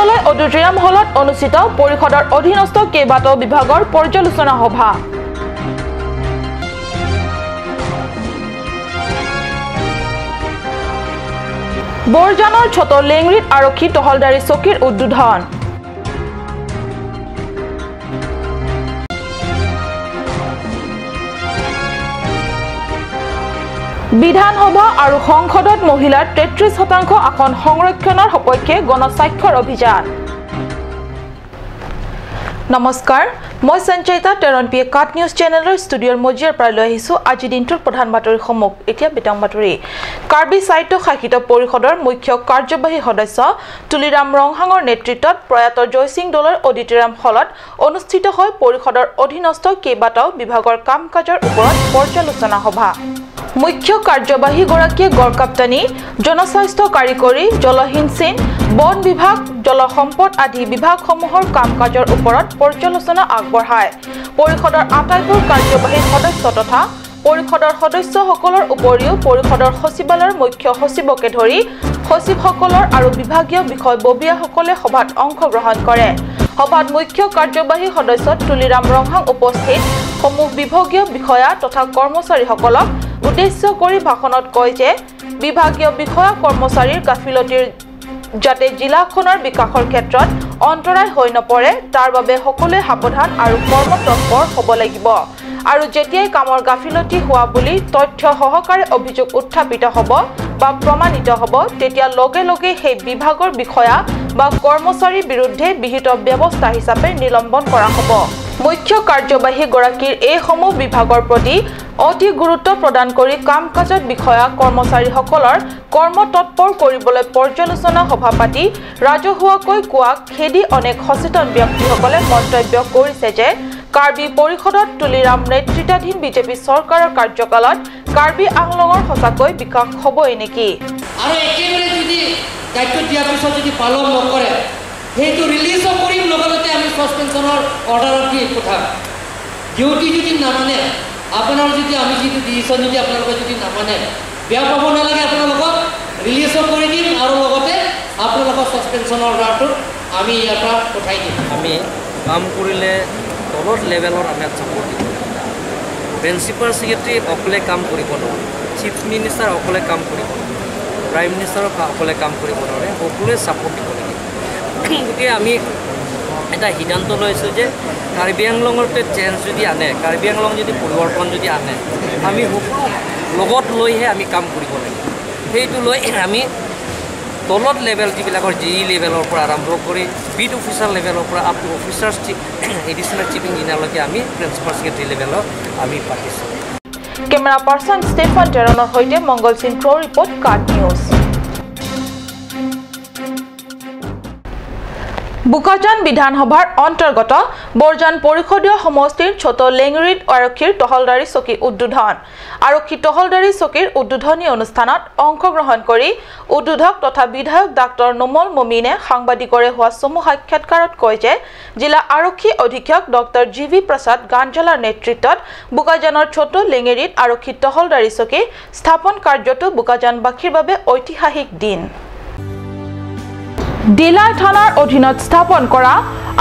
Doloi auditorium হলত অনুষ্ঠিত পৰিষদৰ অধীনস্থ কেইবাটাও বিভাগৰ পৰ্যালোচনা সভা। বৰজানৰ ছোট লেংৰিত আৰক্ষী টহলদাৰী চকীৰ উদ্বোধন। বিধানসভা আৰু সংসদত মহিলাৰ 33% আসন সংৰক্ষণৰ সপক্ষে গণস্বাক্ষৰ অভিযান। নমস্কাৰ, মই সঞ্চয়িতা টেৰনপিয়ে কাট নিউজ চেনেলৰ ষ্টুডিঅ'ৰ মজিয়াৰ পৰা লৈ আহিছোঁ আজি দিনটোৰ প্ৰধান বাতৰিসমূহ। এতিয়া বিতং বাতৰি। কাৰ্বি সাহিত্য শাসিত পৰিষদৰ মুখ্য কাৰ্যবাহী সদস্য তুলিৰাম ৰংহাঙৰ নেতৃত্বত প্ৰয়াত জয়সিং দলৰ অডিটৰিয়াম হলত অনুষ্ঠিত হয় পৰিষদৰ অধীনস্থ কেইবাটাও বিভাগৰ কাম কাজৰ ওপৰত পৰ্যালোচনা সভা। মুখ্য কাৰ্যবাহীগৰাকীয়ে গড়কাপ্তানি, জনস্বাস্থ্য কাৰিকৰী, জলসিঞ্চন, বন বিভাগ, জলসম্পদ আদি বিভাগসমূহৰ কাম কাজৰ ওপৰত পৰ্যালোচনা আগবঢ়ায়। পৰিষদৰ আটাইবোৰ কাৰ্যবাহী সদস্য তথা পৰিষদৰ সদস্যসকলৰ উপৰিও পৰিষদৰ সচিবালয়ৰ মুখ্য সচিবকে ধৰি সচিবসকলৰ আৰু বিভাগীয় বিষয়ববীয়াসকলে সভাত অংশগ্ৰহণ কৰে। সভাত মুখ্য কাৰ্যবাহী সদস্য তুলিৰাম ৰংহাং উপস্থিত সমূহ বিভাগীয় বিষয়া তথা কৰ্মচাৰীসকলক উদ্দেশ্য কৰি ভাষণত কয় যে বিভাগীয় বিষয়া কৰ্মচাৰীৰ গাফিলতিৰ যাতে জিলাখনৰ বিকাশৰ ক্ষেত্ৰত অন্তৰায় হৈ নপৰে তাৰ বাবে সকলোৱে সাৱধান আৰু কৰ্মতৎপৰ হ'ব লাগিব আৰু যেতিয়াই কামৰ গাফিলতি হোৱা বুলি তথ্য সহকাৰে অভিযোগ উত্থাপিত হ'ব বা প্ৰমাণিত হ'ব তেতিয়া লগে লগে সেই বিভাগৰ বিষয়া বা কৰ্মচাৰীৰ বিৰুদ্ধে বিহিত ব্যৱস্থা হিচাপে নিলম্বন কৰা হ'ব। মুখ্য কাৰ্যবাহীগৰাকীৰ এইসমূহ বিভাগৰ প্ৰতি অতি গুৰুত্ব প্ৰদান কৰি কাম কাজত বিষয়া কৰ্মচাৰীসকলৰ কৰ্মতৎপৰ কৰিবলৈ পৰ্যালোচনা সভা পাতি ৰাজহুৱাকৈ কোৱা খেদি অনেক সচেতন ব্যক্তিসকলে মন্তব্য কৰিছে যে কাৰ্বি পৰিষদত তুলিৰাম নেতৃত্বাধীন বিজেপি চৰকাৰৰ কাৰ্যকালত কাৰ্বি আংলঙৰ সঁচাকৈ বিকাশ হ'বই নেকি? আৰু একেবাৰে যদি দায়িত্ব দিয়াৰ পিছত যদি পালন নকৰে সেইটো ৰিলিজ কৰিম লগতে আমি সাসপেনশনৰ অৰ্ডাৰ দি পঠাম। ডিউটি যদি নামানে আপোনাৰ যদি আমি যদি ডিসিশন যদি আপোনালোকে যদি নামানে বেয়া পাব নালাগে, আপোনালোকক ৰিলিজ কৰি দিম আৰু লগতে আপোনালোকৰ সাসপেনশনৰ অৰ্ডাৰটো আমি ইয়াৰ পৰা পঠাই দিম। আমি কাম কৰিলে তলৰ লেভেলৰ আমি সাপোৰ্ট দিব লাগিব। প্ৰিন্সিপাল সেক্ৰেটাৰী অকলে কাম কৰিব নোৱাৰে, চিফ মিনিষ্টাৰ অকলে কাম কৰিব নোৱাৰে, প্ৰাইম মিনিষ্টাৰ অকলে কাম কৰিব নোৱাৰে, সকলোৱে সাপোৰ্ট দিব লাগিব। গতিকে আমি এটা সিদ্ধান্ত লৈছোঁ যে কাৰ্বি আংলঙৰ চেঞ্জ যদি আনে, কাৰ্বি আংলং যদি পৰিৱৰ্তন যদি আনে আমি সকলো লগত লৈহে আমি কাম কৰিব লাগিব। সেইটো লৈ আমি তলত লেভেল যিবিলাকৰ জি লেভেলৰ পৰা আৰম্ভ কৰি বিট অফিচাৰ লেভেলৰ পৰা up to officer chief additional chief ইঞ্জিনিয়াৰলৈকে আমি প্ৰিন্সিপাল সেক্ৰেটাৰী লেভেলত আমি পাতিছোঁ। কেমেৰা পাৰ্চন ষ্টেফান টেৰণৰ সৈতে মংগল সিং প্ৰ ৰিপৰ্ট কাট নিউজ। বুকাজান বিধানসভাৰ অন্তৰ্গত বৰজান পৰিষদীয় সমষ্টিৰ ছোট লেংৰিত আৰক্ষীৰ টহলদাৰী চকী উদ্বোধন। আৰক্ষী টহলদাৰী চকীৰ উদ্বোধনী অনুষ্ঠানত অংশগ্ৰহণ কৰি উদ্বোধক তথা বিধায়ক ডাক্তৰ নোমল মমিনে সাংবাদিকৰে হোৱা চমু সাক্ষাৎকাৰত কয় যে জিলা আৰক্ষী অধীক্ষক ডক্টৰ জি.ভি. প্ৰসাদ গাঞ্জালাৰ নেতৃত্বত বুকাজানৰ ছোট লেঙেৰীত আৰক্ষী টহলদাৰী চকী স্থাপন কাৰ্যটো বুকাজানবাসীৰ বাবে ঐতিহাসিক দিন। ডিলাই থানাৰ অধীনত স্থাপন কৰা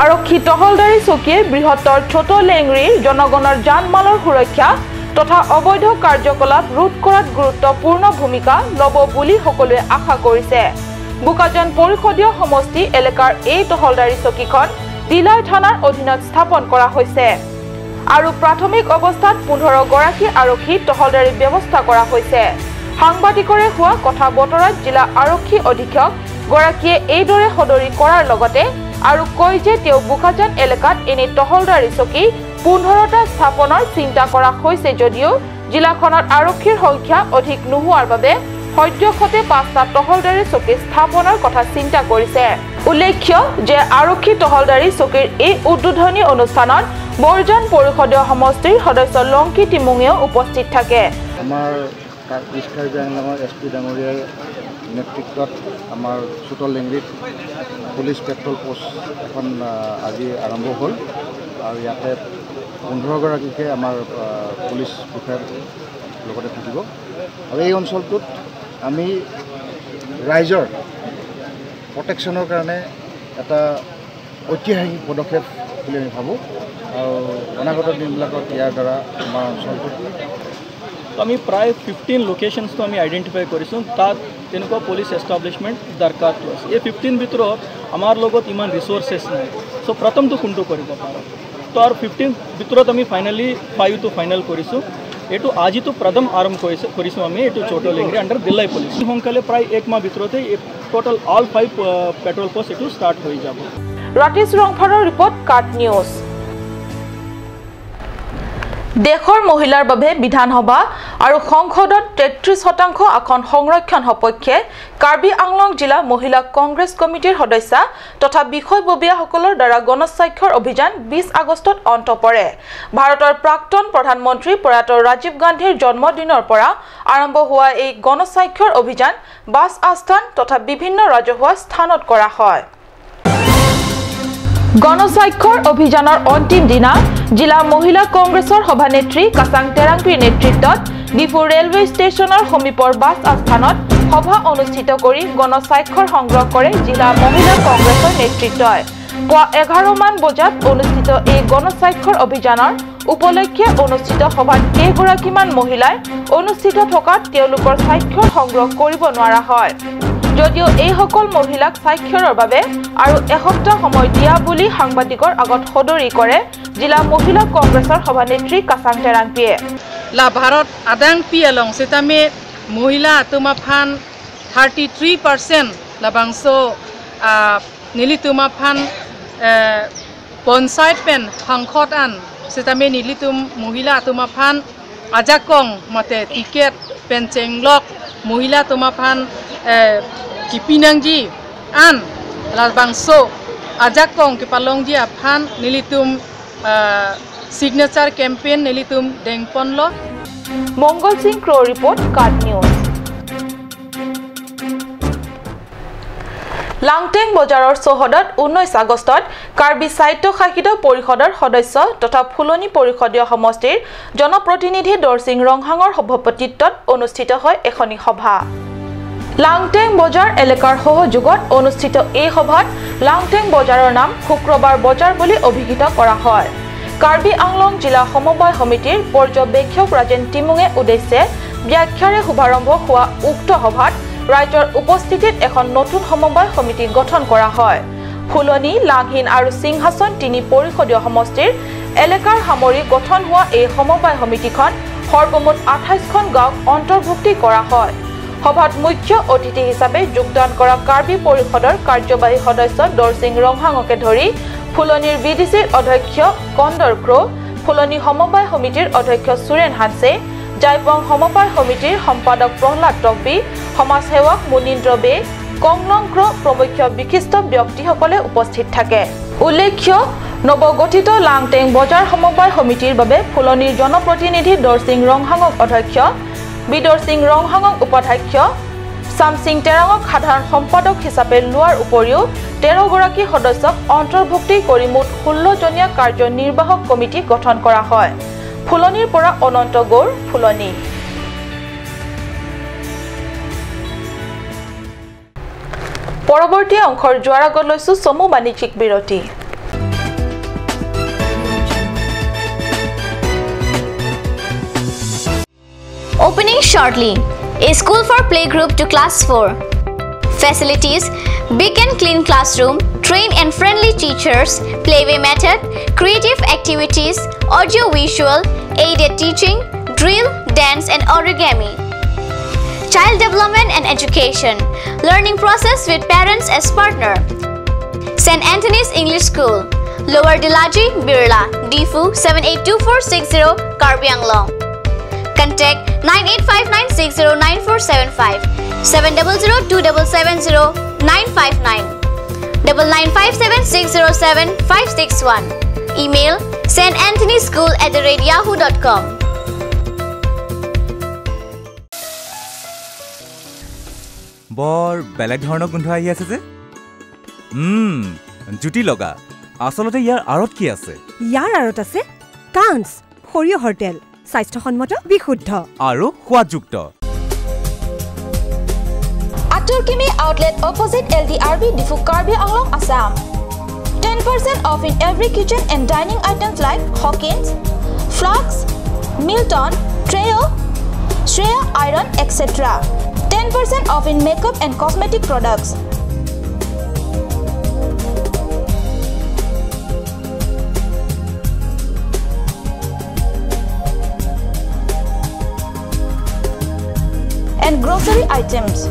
আৰক্ষী টহলদাৰী চকীয়ে বৃহত্তৰ ছোট লেংৰিৰ জনগণৰ যান-মালৰ সুৰক্ষা তথা অবৈধ কাৰ্যকলাপ ৰোধ কৰাত গুৰুত্বপূৰ্ণ ভূমিকা ল'ব বুলি সকলোৱে আশা কৰিছে। বুকাজান পৰিষদীয় সমষ্টি এলেকাৰ এই টহলদাৰী চকীখন ডিলাই থানাৰ অধীনত স্থাপন কৰা হৈছে আৰু প্ৰাথমিক অৱস্থাত 15 গৰাকী আৰক্ষী টহলদাৰী ব্যৱস্থা কৰা হৈছে। সাংবাদিকৰে হোৱা কথা বতৰাত জিলা আৰক্ষী অধীক্ষক গৰাকীয়ে এইদৰে সদৰি কৰাৰ লগতে আৰু কয় যে তেওঁ বুকাজান এলেকাত এনে টহলদাৰী চকী 15টা স্থাপনৰ চিন্তা কৰা হৈছে যদিও জিলাখনত আৰক্ষীৰ সংখ্যা অধিক নোহোৱাৰ বাবে সদ্যহতে 5টা টহলদাৰী চকী স্থাপনৰ কথা চিন্তা কৰিছে। উল্লেখ্য যে আৰক্ষী টহলদাৰী চকীৰ এই উদ্বোধনী অনুষ্ঠানত বৰজান পৰিষদীয় সমষ্টিৰ সদস্য লংকি টিমুঙেও উপস্থিত থাকে। আমাৰ কাৰ্বি আংলঙৰ এছ.পি. ডাঙৰীয়াৰ নেতৃত্বত আমাৰ ছোট লেংৰিত পুলিচ পেট্ৰল পোষ্ট এখন আজি আৰম্ভ হ'ল আৰু ইয়াতে 15 গৰাকীকে আমাৰ পুলিচ বিষয়াৰ লগতে থাকিব আৰু এই অঞ্চলটোত আমি ৰাইজৰ প্ৰটেকশ্যনৰ কাৰণে এটা ঐতিহাসিক পদক্ষেপ বুলি আমি ভাবোঁ আৰু অনাগত দিনবিলাকত ইয়াৰ দ্বাৰা আমাৰ অঞ্চলটোত আমি প্ৰায় 15 লোকেশনটো আমি আইডেন্টিফাই কৰিছোঁ তাত তেনেকুৱা পুলিচ এষ্টাব্লিছমেণ্ট দৰকাৰটো আছে এই 15 ভিতৰত আমাৰ লগত ইমান ৰিসোৰ্সেছ নাই সো প্ৰথমটো কোনটো কৰিব পাৰোঁ তো আৰু 15 ভিতৰত আমি ফাইনালি 5 টো ফাইনাল কৰিছোঁ এটো আজিতো প্ৰথম আৰম্ভ কৰিছোঁ আমি এটো ছোটো লেংৰি আন্ডাৰ দিল্লাই পুলিচ সোনকালে প্ৰায় 1 মাহ ভিতৰতে টোটাল অল 5 পেট্ৰল পোষ্ট এটো ষ্টাৰ্ট হৈ যাব ৰাতিছ ৰংফাৰৰ ৰিপৰ্ট কাট নিউজ দেশৰ মহিলাৰ বাবে বিধানসভা আৰু সংসদত 33% আসন সংৰক্ষণ সপক্ষে কাৰ্বি আংলং জিলা মহিলা কংগ্ৰেছ কমিটিৰ সদস্য তথা বিষয়ববীয়াসকলৰ দ্বাৰা গণস্বাক্ষৰ অভিযান 20 আগষ্টত অন্ত পৰে ভাৰতৰ প্ৰাক্তন প্ৰধানমন্ত্ৰী প্ৰয়াত ৰাজীৱ গান্ধীৰ জন্মদিনৰ পৰা আৰম্ভ হোৱা এই গণস্বাক্ষৰ অভিযান বাছ আস্থান তথা বিভিন্ন ৰাজহুৱা স্থানত কৰা হয় গণস্বাক্ষৰ অভিযানৰ অন্তিম দিনা জিলা মহিলা কংগ্ৰেছৰ সভানেত্ৰী কাছাং তেৰাংপিৰ নেতৃত্বত ডিফু ৰেলৱে ষ্টেচনৰ সমীপৰ বাছ আস্থানত সভা অনুষ্ঠিত কৰি গণস্বাক্ষৰ সংগ্ৰহ কৰে জিলা মহিলা কংগ্ৰেছৰ নেতৃত্বই পুৱা 11 মান বজাত অনুষ্ঠিত এই গণস্বাক্ষৰ অভিযানৰ উপলক্ষে অনুষ্ঠিত সভাত কেইগৰাকীমান মহিলাই অনুষ্ঠিত থকাত তেওঁলোকৰ স্বাক্ষৰ সংগ্ৰহ কৰিব নোৱাৰা হয় যদিও এই সকল মহিলাক স্বাক্ষৰৰ বাবে আৰু এসপ্তাহ সময় দিয়া বুলি সাংবাদিকৰ আগত সদৰি কৰে জিলা মহিলা কংগ্ৰেছৰ সভানেত্ৰী কাছাং তেৰাংপিয়ে লা ভাৰত আদাং পিয়ালং সেতামে মহিলা তুমাফান 33% লাবাংশ নীলিতুমাফান পঞ্চায়ত পেন সাংসদ আন সেতামে নীলিতুম মহিলা তুমাফান আজাকং মতে টিকেট পেনচেংলক মহিলা তুমাফান Kipinangji an labangso ajakong kipalongji aphan nilitum signature campaign nilitum dengponlo Mongol Singh Crow report Card News Langteng বজাৰৰ চহদত 19 আগষ্টত কাৰ্বি সাহিত্য শাখিত পৰিষদৰ সদস্য তথা ফুলনি পৰিষদীয় সমষ্টিৰ জনপ্ৰতিনিধি দৰসিং ৰংহাঙৰ সভাপতিত্বত অনুষ্ঠিত হয় এখনি সভা লাংটেং বজাৰ এলেকাৰ সহযোগত অনুষ্ঠিত এই সভাত লাংটেং বজাৰৰ নাম শুক্ৰবাৰ বজাৰ বুলি অভিহিত কৰা হয় কাৰ্বি আংলং জিলা সমবায় সমিতিৰ পৰ্যবেক্ষক ৰাজেন টিমুঙে উদ্দেশ্যে ব্যাখ্যাৰে শুভাৰম্ভ হোৱা উক্ত সভাত ৰাজ্যৰ উপস্থিতিত এখন নতুন সমবায় সমিতি গঠন কৰা হয় ফুলনি লাংহিন আৰু সিংহাসন তিনি পৰিষদীয় সমষ্টিৰ এলেকাৰ সামৰি গঠন হোৱা এই সমবায় সমিতিখন সৰ্বমুঠ 28খন গাঁও অন্তৰ্ভুক্তি কৰা হয় সভাত মুখ্য অতিথি হিচাপে যোগদান কৰা কাৰ্বি পৰিষদৰ কাৰ্যবাহী সদস্য দৰসিং ৰংহাঙকে ধৰি ফুলনিৰ বিডিচিৰ অধ্যক্ষ কন্দৰ ক্ৰ ফুলনি সমবায় সমিতিৰ অধ্যক্ষ সুৰেন হানছে জাইপং সমবায় সমিতিৰ সম্পাদক প্ৰহ্লাদ টকবি সমাজসেৱক মুনীন্দ্ৰ বে কংলং ক্ৰ প্ৰমুখ বিশিষ্ট ব্যক্তিসকলে উপস্থিত থাকে উল্লেখ্য নৱগঠিত লাংটেং বজাৰ সমবায় সমিতিৰ বাবে ফুলনিৰ জনপ্ৰতিনিধি দৰসিং ৰংহাঙক অধ্যক্ষ বিদৰ সিং ৰংহাঙক উপাধ্যক্ষ সামসিং তেৰাঙক সাধাৰণ সম্পাদক হিচাপে লোৱাৰ উপৰিও 13 গৰাকী সদস্যক অন্তৰ্ভুক্তি কৰি মুঠ 16 জনীয়া কাৰ্যনিৰ্বাহক কমিটি গঠন কৰা হয় ফুলনিৰ পৰা অনন্ত গৌৰ ফুলনি পৰৱৰ্তী অংশৰ যোৱাৰ আগত লৈছো সমু বাণিজ্যিক বিৰতি Opening shortly, a school for playgroup to class 4. Facilities, big and clean classroom, trained and friendly teachers, playway method, creative activities, audio-visual, aided teaching, drill, dance and origami. Child development and education, learning process with parents as partner. St. Anthony's English School, Lower Dilaji, Birla, Difu 782460, Karbi Anglong. Contact 9859609475 7002770 959 Email santanthonyschool@yahoo.com. বৰ বেলেগ ধৰণৰ গোন্ধ আহি আছে যে জুটি লগা আসলতে ইয়াৰ আৰত কি আছে ইয়াৰ আৰত আছে কাঞ্চ সৰিয়হৰ তেল স্বাস্থ্যসন্মত বিশুদ্ধ আৰু সোৱাদযুক্ত Atul Kimi outlet opposite LDRB Difu Karbi Anglong, Assam. 10% off in every kitchen and dining items like Hawkins, Flax, Milton, Treo, Shreya Iron, etc. 10% off in makeup and cosmetic products. And grocery items.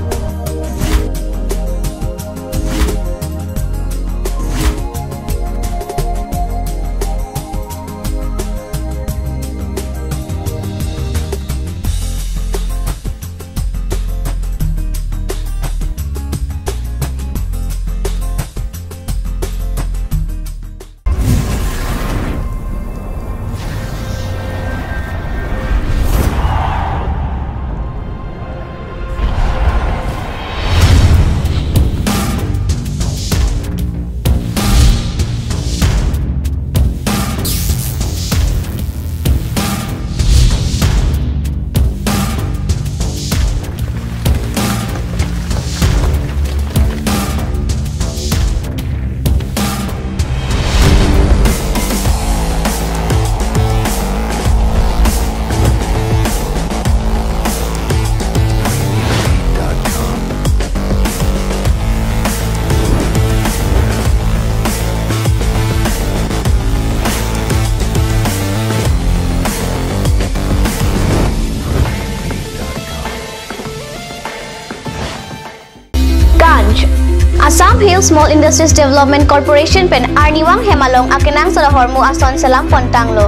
Assam Hill Small Industries Development Corporation pen Arniwang Hemalong akenang sa hormu ason salam pontanglo.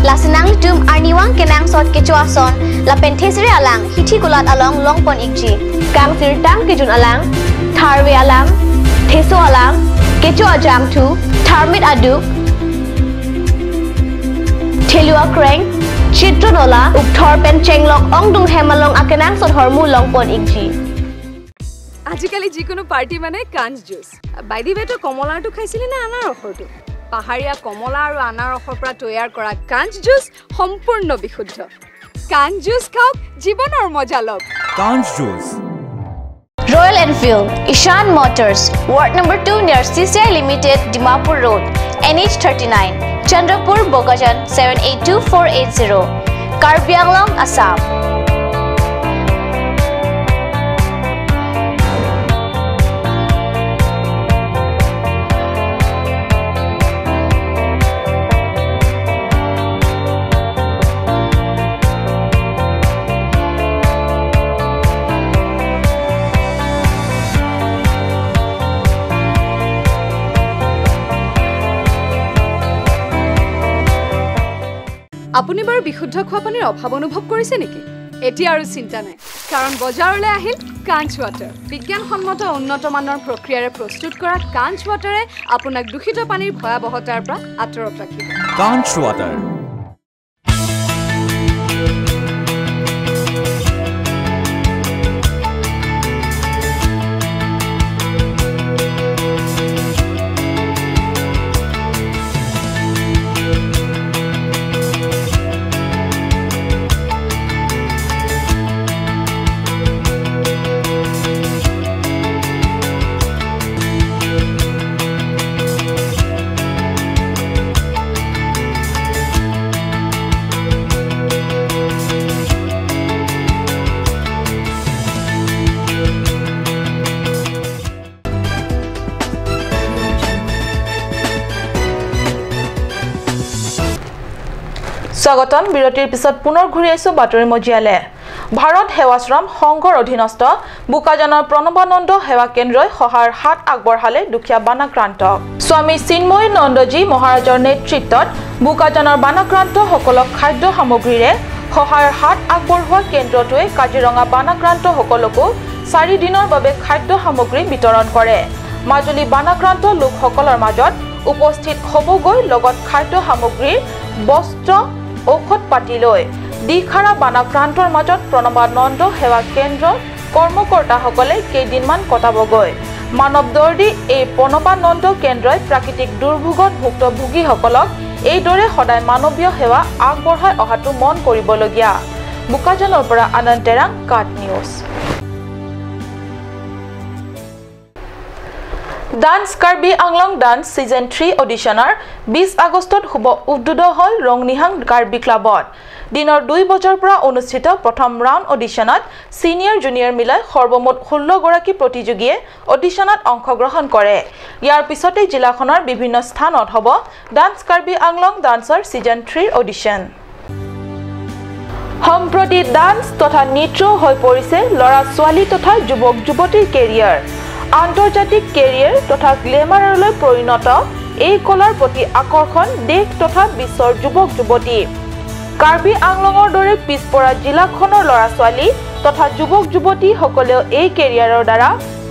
Lasinang tum Arniwang kenang sot kecu ason la penthesiri alang hithi kulat along longpon ikji. Kang sirtang kejun alang, tharwe alang, theso alang, kecu ajam tu, tharmit aduk, thelua kreng, chitronola ukthor pen chenglok ongdung Hemalong akenang sot hormu longpon ikji. আজিকালি যিকোনো party মানে কাঞ্জ juice বাইদি বেটো কমলাটো খাইছিলি না আনাৰসটো পাহাৰীয়া কমলা আৰু আনাৰসৰ পৰা তৈয়াৰ কৰা কাঞ্জ জুচ সম্পূৰ্ণ বিশুদ্ধ কাঞ্জ জুচ খাওক জীৱনৰ মজা লওক কাঞ্জ juice Royal Enfield Ishan Motors Ward number 2 near CCI Limited Dimapur Road NH39 Chandrapur Bogajan 782480 Karbi Anglong Assam আপুনি বাৰু বিশুদ্ধ খোৱা পানীৰ অভাৱ অনুভৱ কৰিছে নেকি এতিয়া আৰু চিন্তা নাই কাৰণ বজাৰলৈ আহিল কাঞ্চ ৱাটাৰ বিজ্ঞানসন্মত উন্নত মানৰ প্ৰক্ৰিয়াৰে প্ৰস্তুত কৰা কাঞ্চ ৱাটাৰে আপোনাক দূষিত পানীৰ ভয়াৱহতাৰ পৰা আঁতৰত ৰাখিব কাঞ্চ ৱাটাৰ স্বাগতম বিৰতিৰ পিছত পুনৰ ঘূৰি আইছো বাতৰি মজিয়ালে ভাৰত সেৱাশ্ৰম সংঘৰ অধীনস্থ বুকাজানৰ প্ৰণবানন্দ সেৱা কেন্দ্ৰই সহায়ৰ হাত আগবঢ়ালে দুখীয়া বানাক্ৰান্ত স্বামী চিন্ময় নন্দজী মহাৰাজৰ নেতৃত্বত বুকাজানৰ বানাক্ৰান্ত সকলক খাদ্য সামগ্ৰীৰে সহায়ৰ হাত আগবঢ়োৱা কেন্দ্ৰটোৱে কাজিৰঙা বানাক্ৰান্ত সকলকো 4 দিনৰ বাবে খাদ্য সামগ্ৰী বিতৰণ কৰে মাজুলী বানাক্ৰান্ত লোকসকলৰ মাজত উপস্থিত হ'বগৈ লগত খাদ্য সামগ্ৰীৰ বস্ত্ৰ ঔষধ পাতি লৈ দিখাৰা বানাক্ৰান্তৰ মাজত প্ৰণবানন্দ সেৱা কেন্দ্ৰৰ কৰ্মকৰ্তাসকলে কেইদিনমান কটাবগৈ মানৱ দৰ্দী এই প্ৰণবানন্দ কেন্দ্ৰই প্ৰাকৃতিক দুৰ্যোগত ভুক্তভোগীসকলক এইদৰে সদায় মানৱীয় সেৱা আগবঢ়াই অহাটো মন কৰিবলগীয়া বুকাজানৰ পৰা আনন্দ তেৰাং কাট news dance Karbi Anglong dance season 3 অডিশনৰ 20 আগষ্টত হ'ব উদ্বোধন হল ৰংনিহাং কাৰ্বি ক্লাবত দিনৰ 2 বজাৰ পৰা অনুষ্ঠিত প্ৰথম ৰাউণ্ড অডিশনত সিনিয়ৰ জুনিয়ৰ মিলাই সৰ্বমুঠ 16 গৰাকী প্ৰতিযোগীয়ে অডিশনত অংশগ্ৰহণ কৰে ইয়াৰ পিছতে জিলাখনৰ বিভিন্ন স্থানত হ'ব ডান্স কাৰ্বি আংলং ডান্সৰ সিজন 3 অডিশন সম্প্ৰতি ডান্স তথা নৃত্য হৈ পৰিছে লৰা ছোৱালী তথা যুৱক যুৱতীৰ কেৰিয়াৰ আন্তৰ্জাতিক কেৰিয়াৰ তথা গ্লেমাৰলৈ পৰিণত এই কলাৰ প্ৰতি আকৰ্ষণ দেশ তথা বিশ্বৰ যুৱক যুৱতী কাৰ্বি আংলঙৰ দৰে পিছপৰা জিলাখনৰ লৰা ছোৱালী তথা যুৱক যুৱতী সকলেও এই কেৰিয়াৰৰ দ্বাৰা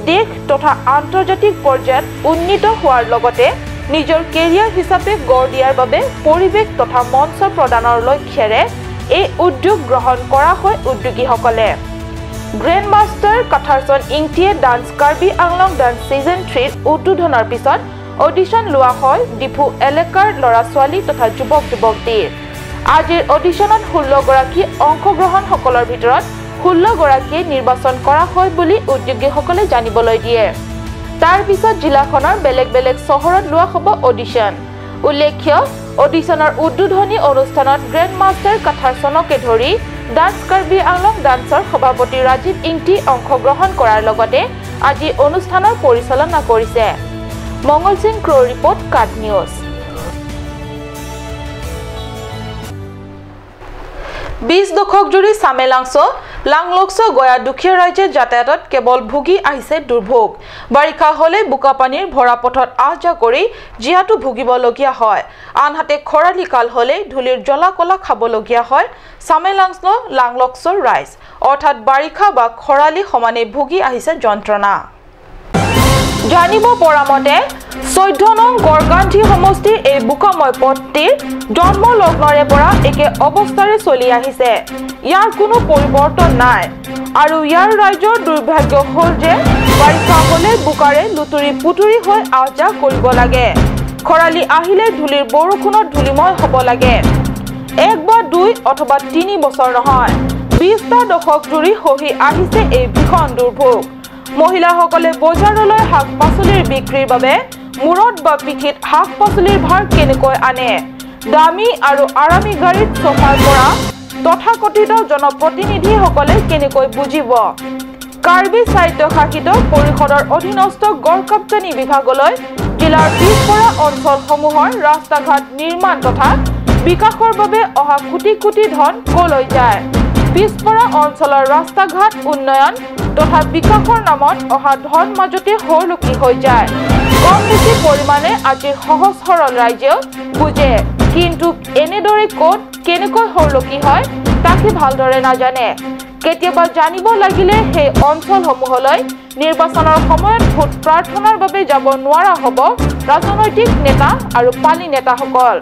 দেশ তথা আন্তৰ্জাতিক পৰ্যায়ত উন্নীত হোৱাৰ লগতে নিজৰ কেৰিয়াৰ হিচাপে গঢ় দিয়াৰ বাবে পৰিৱেশ তথা মঞ্চ প্ৰদানৰ লক্ষ্যৰে এই উদ্যোগ গ্ৰহণ কৰা হয় উদ্যোগীসকলে গ্ৰেণ্ড মাষ্টাৰ কাথাৰচন ইংটিয়ে dance Karbi Anglong dance season 3 উদ্বোধনৰ পিছত অডিশন লোৱা হয় ডিফু এলেকাৰ লৰা ছোৱালী তথা যুৱক যুৱতীৰ আজিৰ অডিশনত 16 গৰাকী অংশগ্ৰহণসকলৰ ভিতৰত 16 গৰাকী নিৰ্বাচন কৰা হয় বুলি উদ্যোগীসকলে জানিবলৈ দিয়ে তাৰ পিছত জিলাখনৰ বেলেগ বেলেগ চহৰত লোৱা হ'ব অডিশন উল্লেখ্য অডিশনৰ উদ্বোধনী অনুষ্ঠানত গ্ৰেণ্ড মাষ্টাৰ কাথাৰচনকে ধৰি ডান্স কাৰ্বি আংলং ডান্সৰ সভাপতি ৰাজীৱ ইংটি অংশগ্ৰহণ কৰাৰ লগতে আজি অনুষ্ঠানৰ পৰিচালনা কৰিছে মঙ্গল সিং ক্ৰ ৰিপৰ্ট কাট নিউজ 20 দশক জুৰি সামেলাংছ লাংলক্স গয়া দুখীয়া ৰাজ্যৰ যাতায়াতত কেৱল ভুগি আহিছে দুৰ্ভোগ বাৰিষা হলে বুকাপানীৰ ভৰা পথত আহযা কৰি জিয়াটো ভুগিবলগীয়া হয় আনহাতে খৰালি কাল হলে ধুলিৰ জলাকলা খাবলগীয়া হয় সামেলাংছ লাংলক্সৰ ৰাইজ অৰ্থাৎ বাৰিষা বা খৰালি সমানে ভুগি আহিছে যন্ত্ৰণা জানিব পৰা মতে 14 নং গড়গান্ধী সমষ্টিৰ এই বুকাময় পথটিৰ জন্ম লগ্নৰে পৰা একে অৱস্থাৰে চলি আহিছে ইয়াৰ কোনো পৰিৱৰ্তন নাই আৰু ইয়াৰ ৰাজ্যৰ দুৰ্ভাগ্য হ'ল যে বাৰিষা হলে বুকাৰে লুতুৰি পুতুৰি হৈ আহযা কৰিব লাগে খৰালি আহিলে ধুলিৰ বৰষুণত ধুলিময় হ'ব লাগে 1 বা 2 অথবা 3 বছৰ নহয় 20টা দশক জুৰি হহি আহিছে এই ভীষণ দুৰ্ভোগ মহিলাসকলে বজাৰলৈ শাক পাচলিৰ বিক্ৰীৰ বাবে মুৰত বা পিঠিত শাক পাচলিৰ ভাৰ কেনেকৈ আনে দামী আৰু আৰামী গাড়ীত চফাৰ পৰা তথাকথিত জনপ্ৰতিনিধিসকলে কেনেকৈ বুজিব কাৰ্বি স্বায়ত্তশাসিত পৰিষদৰ অধীনস্থ গড় কাপ্তানি বিভাগলৈ জিলাৰ পিছপৰা অঞ্চলসমূহৰ ৰাস্তা ঘাট নিৰ্মাণ তথা বিকাশৰ বাবে অহা কোটি কোটি ধন কলৈ যায় পিছপৰা অঞ্চলৰ ৰাস্তা ঘাট উন্নয়ন তথা বিকাশৰ নামত অহা ধন মাজতে হৰলুকি হৈ যায় কম বেছি পৰিমাণে আজি সহজ সৰল ৰাইজেও বুজে কিন্তু এনেদৰে ক'ত কেনেকৈ হৰলুকি হয় তাকে ভালদৰে নাজানে কেতিয়াবা জানিব লাগিলে সেই অঞ্চলসমূহলৈ নিৰ্বাচনৰ সময়ত ভোট প্ৰাৰ্থনাৰ বাবে যাব নোৱাৰা হ'ব ৰাজনৈতিক নেতা আৰু পালি নেতাসকল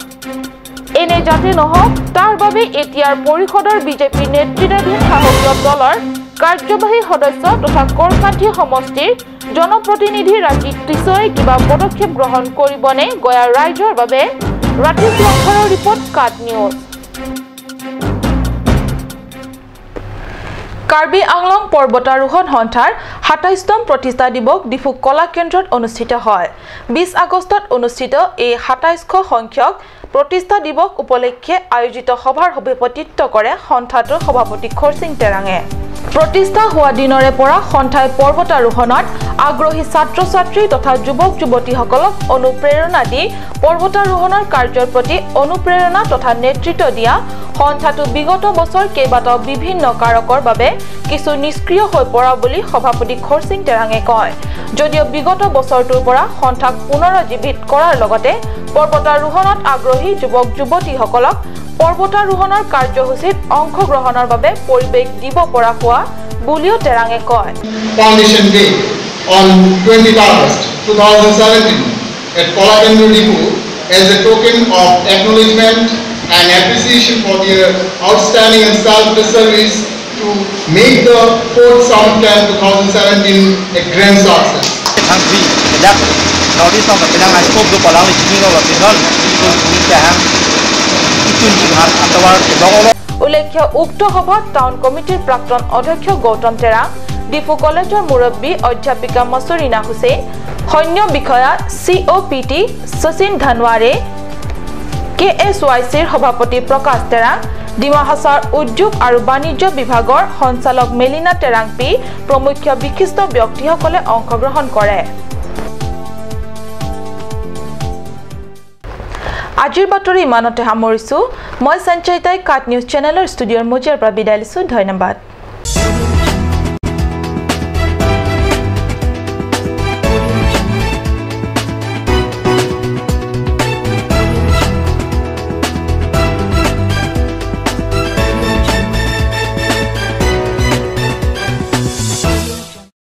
এনে যাতে নহওক তাৰ বাবে এতিয়াৰ পৰিষদৰ বিজেপি নেতৃত্বাধীন শাসকীয় দলৰ কাৰ্যবাহী সদস্য তথা কৰকাঠী সমষ্টিৰ জনপ্ৰতিনিধি ৰাজীৱ টিছয়ে কিবা পদক্ষেপ গ্ৰহণ কৰিবনে গয়া ৰাইজৰ বাবে ৰাতি সংসাৰৰ ৰিপৰ্ট কাট নিউজ কাৰ্বি আংলং পৰ্বতাৰোহণ সন্থাৰ 27তম প্ৰতিষ্ঠা দিৱস ডিফু কলা কেন্দ্ৰত অনুষ্ঠিত হয় 20 আগষ্টত অনুষ্ঠিত এই 27শ সংখ্যক প্ৰতিষ্ঠা দিৱস উপলক্ষে আয়োজিত সভাৰ সভাপতিত্ব কৰে সন্থাটোৰ সভাপতি খৰসিং তেৰাঙে প্ৰতিষ্ঠা হোৱা দিনৰে পৰা সন্থাই পৰ্বতাৰোহণত আগ্ৰহী ছাত্ৰ ছাত্ৰী তথা যুৱক যুৱতীসকলক অনুপ্ৰেৰণা দি পৰ্বতাৰোহণৰ কাৰ্যৰ প্ৰতি অনুপ্ৰেৰণা তথা নেতৃত্ব দিয়া সন্থাটো বিগত বছৰ কেইবাটাও বিভিন্ন কাৰকৰ বাবে কিছু নিষ্ক্ৰিয় হৈ পৰা বুলি সভাপতি খৰসিং তেৰাঙে কয় যদিও বিগত বছৰটোৰ পৰা সন্থাক পুনৰুজ্জীৱিত কৰাৰ লগতে পৰ্বতাৰোহণত আগ্ৰহী যুৱক যুৱতীসকলক পৰ্বতাৰোহণৰ কাৰ্যসূচীত অংশগ্ৰহণৰ বাবে পৰিৱেশ দিব পৰা হোৱা বুলিও তেৰাঙে কয় Foundation Day on 20th August 2017 at Kolakendra Dipu as a token of acknowledgement and appreciation for their outstanding and selfless service to make the 4th Summer Camp 2017 a grand success. উল্লেখ্য উক্ত সভাত টাউন কমিটিৰ প্ৰাক্তন অধ্যক্ষ গৌতম তেৰাং ডিফু কলেজৰ মুৰব্বী অধ্যাপিকা মছৰিনা হুছেইন সৈন্য বিষয়া COPT শচীন ধানৱাৰে KSYCৰ সভাপতি প্ৰকাশ তেৰাং ডিমা হাছাৰ উদ্যোগ আৰু বাণিজ্য বিভাগৰ সঞ্চালক মেলিনা তেৰাংপি প্ৰমুখ বিশিষ্ট ব্যক্তিসকলে অংশগ্ৰহণ কৰে আজিৰ বাতৰি ইমানতে সামৰিছো মই সঞ্চয়িতাই কাট নিউজ চেনেলৰ ষ্টুডিঅ'ৰ মজিয়াৰ পৰা বিদায় লৈছো ধন্যবাদ